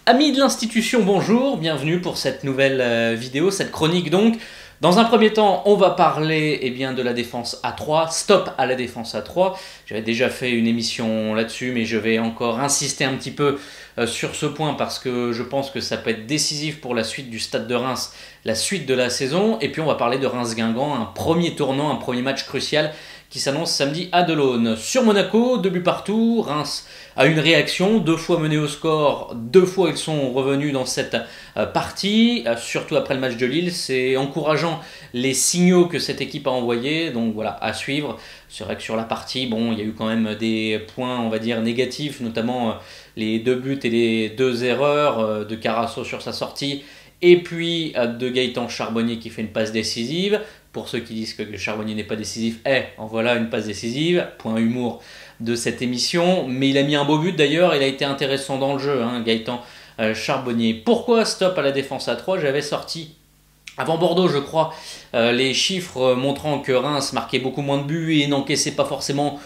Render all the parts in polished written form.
Amis de l'institution, bonjour, bienvenue pour cette nouvelle vidéo, cette chronique donc. Dans un premier temps, on va parler de la défense à 3, stop à la défense à 3. J'avais déjà fait une émission là-dessus, mais je vais encore insister un petit peu sur ce point parce que je pense que ça peut être décisif pour la suite du Stade de Reims, la suite de la saison. Et puis on va parler de Reims-Guingamp, un premier tournant, un premier match crucial qui s'annonce samedi à Delaune. Sur Monaco, 2 buts partout, Reims a une réaction, 2 fois mené au score, 2 fois ils sont revenus dans cette partie, surtout après le match de Lille. C'est encourageant les signaux que cette équipe a envoyés, donc voilà, à suivre. C'est vrai que sur la partie, bon, il y a eu quand même des points, on va dire, négatifs, notamment les 2 buts et les 2 erreurs de Carasso sur sa sortie, et puis de Gaëtan Charbonnier qui fait une passe décisive. Pour ceux qui disent que le Charbonnier n'est pas décisif, en voilà une passe décisive, point humour de cette émission. Mais il a mis un beau but d'ailleurs, il a été intéressant dans le jeu, Gaëtan Charbonnier. Pourquoi stop à la défense à 3? J'avais sorti avant Bordeaux, je crois, les chiffres montrant que Reims marquait beaucoup moins de buts et n'encaissait pas forcément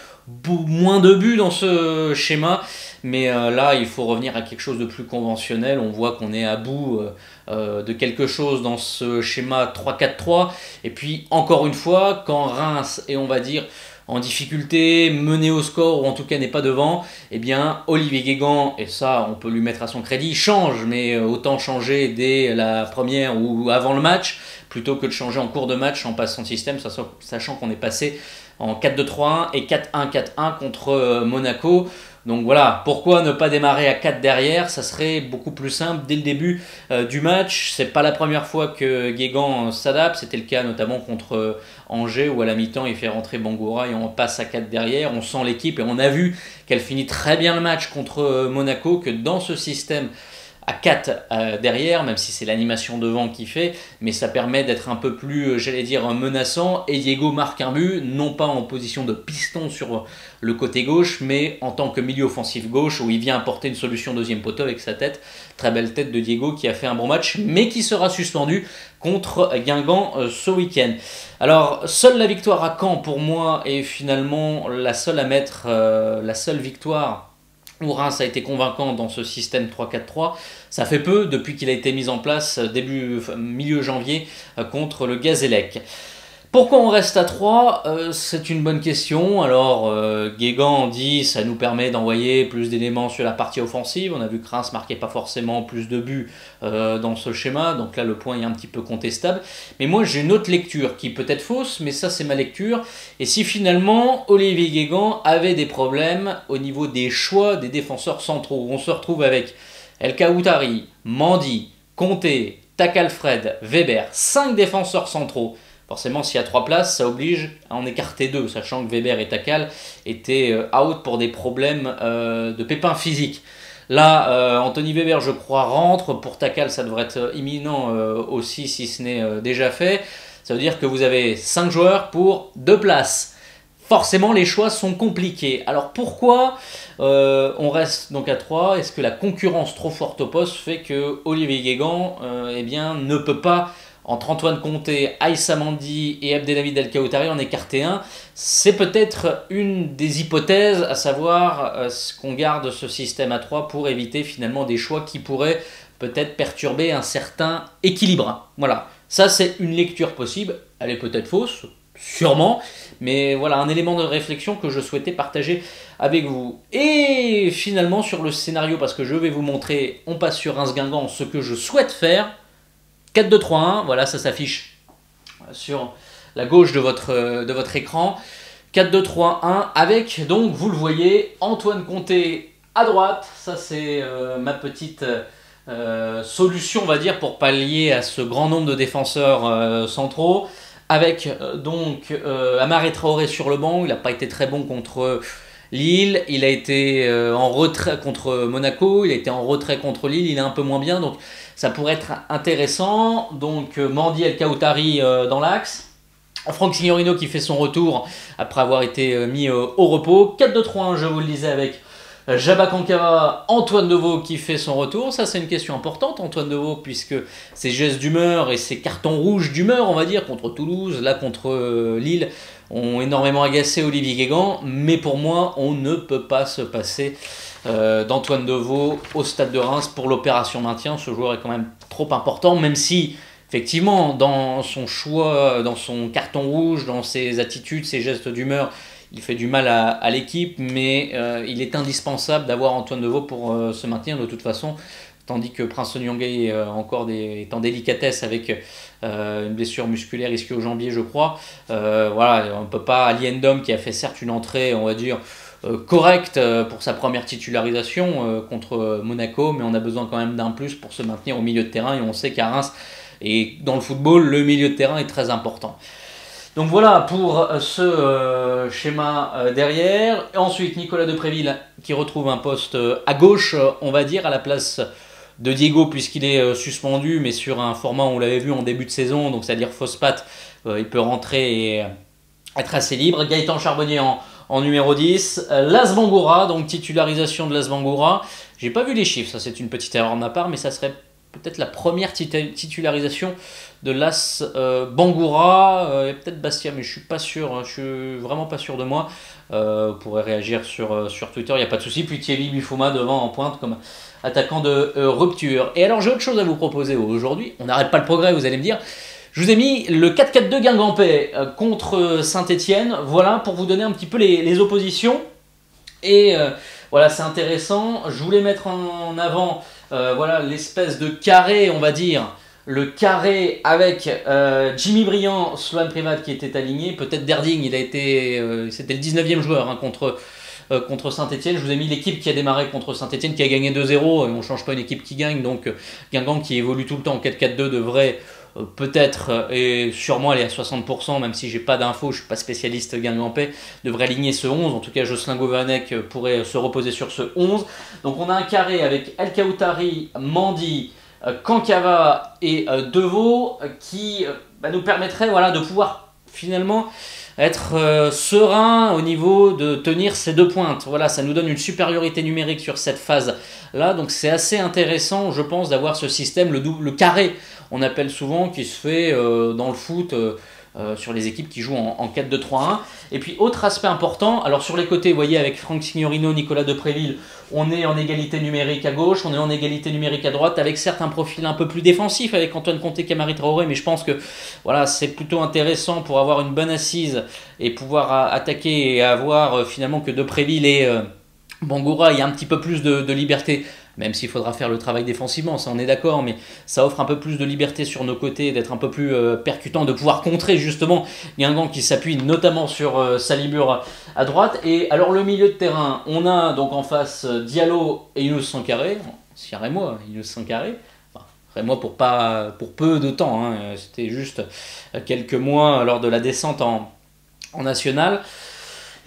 moins de buts dans ce schéma. Mais là, il faut revenir à quelque chose de plus conventionnel. On voit qu'on est à bout de quelque chose dans ce schéma 3-4-3. Et puis, encore une fois, quand Reims est, on va dire, en difficulté, mené au score ou en tout cas n'est pas devant, Olivier Guégan, et ça on peut lui mettre à son crédit, change, mais autant changer dès la première ou avant le match, plutôt que de changer en cours de match en passant de système, sachant qu'on est passé en 4-2-3-1 et 4-1-4-1 contre Monaco. Donc voilà, pourquoi ne pas démarrer à 4 derrière? Ça serait beaucoup plus simple dès le début du match. C'est pas la première fois que Guégan s'adapte, c'était le cas notamment contre Angers où à la mi-temps il fait rentrer Bangoura et on passe à 4 derrière. On sent l'équipe et on a vu qu'elle finit très bien le match contre Monaco, que dans ce système à 4 derrière, même si c'est l'animation devant qui fait, mais ça permet d'être un peu plus, j'allais dire, menaçant. Et Diego marque un but, non pas en position de piston sur le côté gauche, mais en tant que milieu offensif gauche, où il vient apporter une solution deuxième poteau avec sa tête. Très belle tête de Diego qui a fait un bon match, mais qui sera suspendu contre Guingamp ce week-end. Alors, seule la victoire à Caen, pour moi, est finalement la seule à mettre, la seule victoire où Reims a été convaincant dans ce système 3-4-3. Ça fait peu depuis qu'il a été mis en place milieu janvier contre le Gazélec. Pourquoi on reste à 3? C'est une bonne question. Alors, Guégan dit ça nous permet d'envoyer plus d'éléments sur la partie offensive. On a vu que Reims marquait pas forcément plus de buts dans ce schéma. Donc là, le point est un petit peu contestable. Mais moi, j'ai une autre lecture qui peut être fausse, mais ça, c'est ma lecture. Et si finalement, Olivier Guégan avait des problèmes au niveau des choix des défenseurs centraux, on se retrouve avec El Khaoutari, Mendy, Conté, Takalfred, Weber, 5 défenseurs centraux. Forcément, s'il y a 3 places, ça oblige à en écarter 2, sachant que Weber et Takal étaient out pour des problèmes de pépins physiques. Là, Anthony Weber, je crois, rentre. Pour Takal, ça devrait être imminent aussi, si ce n'est déjà fait. Ça veut dire que vous avez 5 joueurs pour 2 places. Forcément, les choix sont compliqués. Alors pourquoi on reste donc à 3? Est-ce que la concurrence trop forte au poste fait que Olivier Guégan ne peut pas, entre Antoine Conté, Aïssa Mendy et Abdelhamid El Khaoutari, en écarter un? C'est peut-être une des hypothèses, à savoir qu'on garde ce système à 3 pour éviter finalement des choix qui pourraient peut-être perturber un certain équilibre. Voilà, ça c'est une lecture possible, elle est peut-être fausse, sûrement, mais voilà un élément de réflexion que je souhaitais partager avec vous. Et finalement sur le scénario, parce que je vais vous montrer, on passe sur Reims-Guingamp, ce que je souhaite faire. 4-2-3-1, voilà, ça s'affiche sur la gauche de votre écran. 4-2-3-1 avec, donc, vous le voyez, Antoine Conté à droite. Ça, c'est ma petite solution, on va dire, pour pallier à ce grand nombre de défenseurs centraux. Avec, Amara Traoré sur le banc. Il n'a pas été très bon contre Lille, il a été en retrait contre Monaco, il a été en retrait contre Lille, il est un peu moins bien, donc ça pourrait être intéressant. Donc Mendy El Khaoutari dans l'axe, Franck Signorino qui fait son retour après avoir été mis au repos. 4-2-3-1, je vous le disais, avec Jabba Kankara, Antoine Deveau qui fait son retour. Ça, c'est une question importante, Antoine Deveau, puisque ses gestes d'humeur et ses cartons rouges d'humeur, on va dire, contre Toulouse, là contre Lille, ont énormément agacé Olivier Guégan. Mais pour moi, on ne peut pas se passer d'Antoine Deveau au Stade de Reims pour l'opération maintien. Ce joueur est quand même trop important, même si effectivement dans son choix, dans son carton rouge, dans ses attitudes, ses gestes d'humeur, il fait du mal à l'équipe, mais il est indispensable d'avoir Antoine Deveau pour se maintenir de toute façon. Tandis que Prince Nyong'e est en délicatesse avec une blessure musculaire ischio jambier, je crois. Voilà, on ne peut pas. Ali Ndom, qui a fait certes une entrée, on va dire, correcte pour sa première titularisation contre Monaco, mais on a besoin quand même d'un plus pour se maintenir au milieu de terrain. Et on sait qu'à Reims et dans le football, le milieu de terrain est très important. Donc voilà pour ce schéma derrière. Et ensuite, Nicolas Depréville qui retrouve un poste à gauche, on va dire, à la place de Diego, puisqu'il est suspendu, mais sur un format, on l'avait vu en début de saison, donc c'est-à-dire fausse patte, il peut rentrer et être assez libre. Gaëtan Charbonnier en numéro 10. Las Bangoura, donc titularisation de Las Bangoura. J'ai pas vu les chiffres, ça c'est une petite erreur de ma part, mais ça serait peut-être la première titularisation de Las Bangoura, peut-être Bastia, mais je suis pas sûr, je suis vraiment pas sûr de moi. Vous pourrez réagir sur Twitter, il n'y a pas de souci. Puis Thierry Bifouma devant en pointe comme attaquant de rupture. Et alors j'ai autre chose à vous proposer aujourd'hui, on n'arrête pas le progrès, vous allez me dire. Je vous ai mis le 4-4-2 Guingampais contre Saint-Etienne, voilà, pour vous donner un petit peu les oppositions. Et voilà, c'est intéressant, je voulais mettre en avant voilà, l'espèce de carré, on va dire, le carré avec Jimmy Briand, Sloan Privat qui était aligné, peut-être Derding, c'était le 19e joueur hein, contre Saint-Etienne. Je vous ai mis l'équipe qui a démarré contre Saint-Etienne, qui a gagné 2-0, et on ne change pas une équipe qui gagne, donc Guingamp qui évolue tout le temps en 4-4-2 devrait peut-être et sûrement aller à 60%, même si j'ai pas d'infos, je suis pas spécialiste guingampais, devrait aligner ce 11. En tout cas, Jocelyn Gourvenec pourrait se reposer sur ce 11. Donc on a un carré avec El Kaoutari, Mandi, Kankava et Deveau qui nous permettrait voilà, de pouvoir finalement être serein au niveau de tenir ces deux pointes. Voilà, ça nous donne une supériorité numérique sur cette phase-là. Donc c'est assez intéressant, je pense, d'avoir ce système, le carré, on appelle souvent, qui se fait dans le foot sur les équipes qui jouent en 4-2-3-1. Et puis autre aspect important, alors sur les côtés, vous voyez avec Franck Signorino, Nicolas Depréville, on est en égalité numérique à gauche, on est en égalité numérique à droite, avec certes un profil un peu plus défensif avec Antoine Conté, Kamari Traoré, mais je pense que voilà, c'est plutôt intéressant pour avoir une bonne assise et pouvoir attaquer et avoir finalement que Depréville et Bangoura, il y a un petit peu plus de liberté. Même s'il faudra faire le travail défensivement, ça on est d'accord, mais ça offre un peu plus de liberté sur nos côtés, d'être un peu plus percutant, de pouvoir contrer justement Guingamp qui s'appuie notamment sur Salibur à droite. Et alors le milieu de terrain, on a donc en face Diallo et Younous Sankaré, si Rémois, Younous Sankaré, enfin, Rémois pour peu de temps, hein, c'était juste quelques mois lors de la descente en national.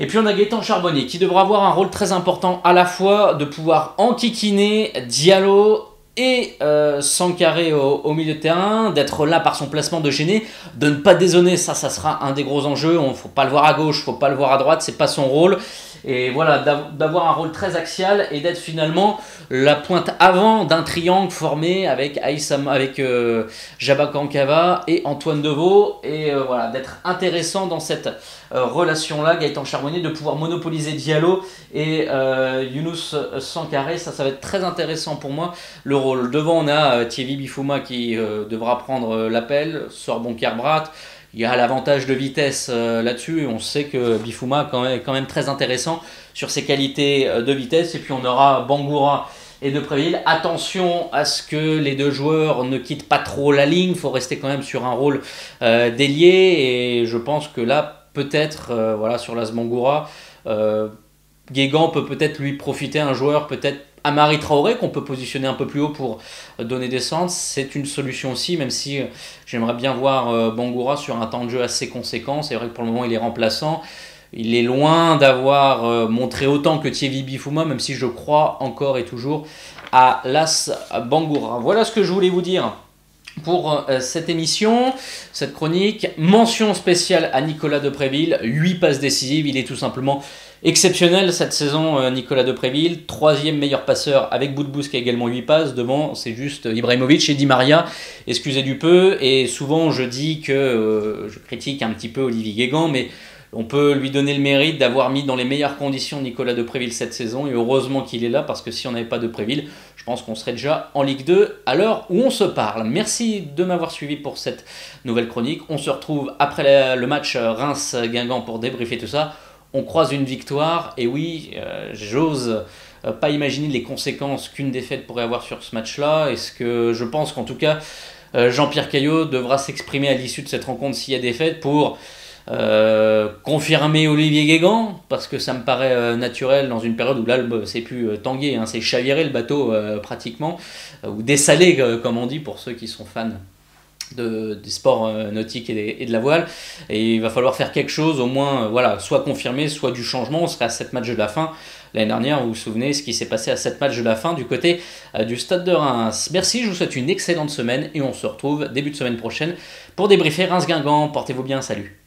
Et puis on a Gaëtan Charbonnier qui devra avoir un rôle très important à la fois de pouvoir enquiquiner Diallo et Sankaré au milieu de terrain, d'être là par son placement, de gêner, de ne pas dézonner, ça sera un des gros enjeux. Il ne faut pas le voir à gauche, il ne faut pas le voir à droite, c'est pas son rôle. Et voilà, d'avoir un rôle très axial et d'être finalement la pointe avant d'un triangle formé avec Jabba Kankava et Antoine Deveau. Et voilà, d'être intéressant dans cette relation-là, Gaëtan Charbonnier, de pouvoir monopoliser Diallo et Younous Sankaré, ça va être très intéressant pour moi, le rôle. Devant, on a Thierry Bifouma qui devra prendre l'appel, sort Bonkerbrat. Il y a l'avantage de vitesse là-dessus, on sait que Bifouma est quand même très intéressant sur ses qualités de vitesse. Et puis on aura Bangoura et Depréville. Attention à ce que les deux joueurs ne quittent pas trop la ligne, il faut rester quand même sur un rôle d'ailier. Et je pense que là, peut-être, voilà, sur Las Bangoura, Guingamp peut-être lui profiter, un joueur peut-être Amari Traoré qu'on peut positionner un peu plus haut pour donner des centres, c'est une solution aussi, même si j'aimerais bien voir Bangoura sur un temps de jeu assez conséquent. C'est vrai que pour le moment il est remplaçant, il est loin d'avoir montré autant que Thierry Bifouma, même si je crois encore et toujours à Las Bangoura. Voilà ce que je voulais vous dire pour cette émission, cette chronique. Mention spéciale à Nicolas Depréville, 8 passes décisives, il est tout simplement exceptionnel cette saison. Nicolas Depréville, 3e meilleur passeur avec Boudbouz qui a également 8 passes. Devant, c'est juste Ibrahimovic et Di Maria, excusez du peu. Et souvent je dis que je critique un petit peu Olivier Guingamp, mais On peut lui donner le mérite d'avoir mis dans les meilleures conditions Nicolas Depréville cette saison, et heureusement qu'il est là, parce que si on n'avait pas Depréville, je pense qu'on serait déjà en Ligue 2 à l'heure où on se parle. Merci de m'avoir suivi pour cette nouvelle chronique. On se retrouve après le match Reims-Guingamp pour débriefer tout ça. On croise une victoire, et oui, j'ose pas imaginer les conséquences qu'une défaite pourrait avoir sur ce match-là. Est-ce que je pense qu'en tout cas, Jean-Pierre Caillot devra s'exprimer à l'issue de cette rencontre s'il y a défaite pour confirmer Olivier Guégan, parce que ça me paraît naturel dans une période où là c'est plus tanguer, hein, c'est chavirer le bateau pratiquement, ou dessaler comme on dit pour ceux qui sont fans des sports nautiques et de la voile, et il va falloir faire quelque chose, au moins voilà, soit confirmer, soit du changement. On serait à 7 matchs de la fin. L'année dernière, vous vous souvenez ce qui s'est passé à 7 matchs de la fin du côté du Stade de Reims. Merci, je vous souhaite une excellente semaine et on se retrouve début de semaine prochaine pour débriefer Reims-Guingamp. Portez-vous bien, salut.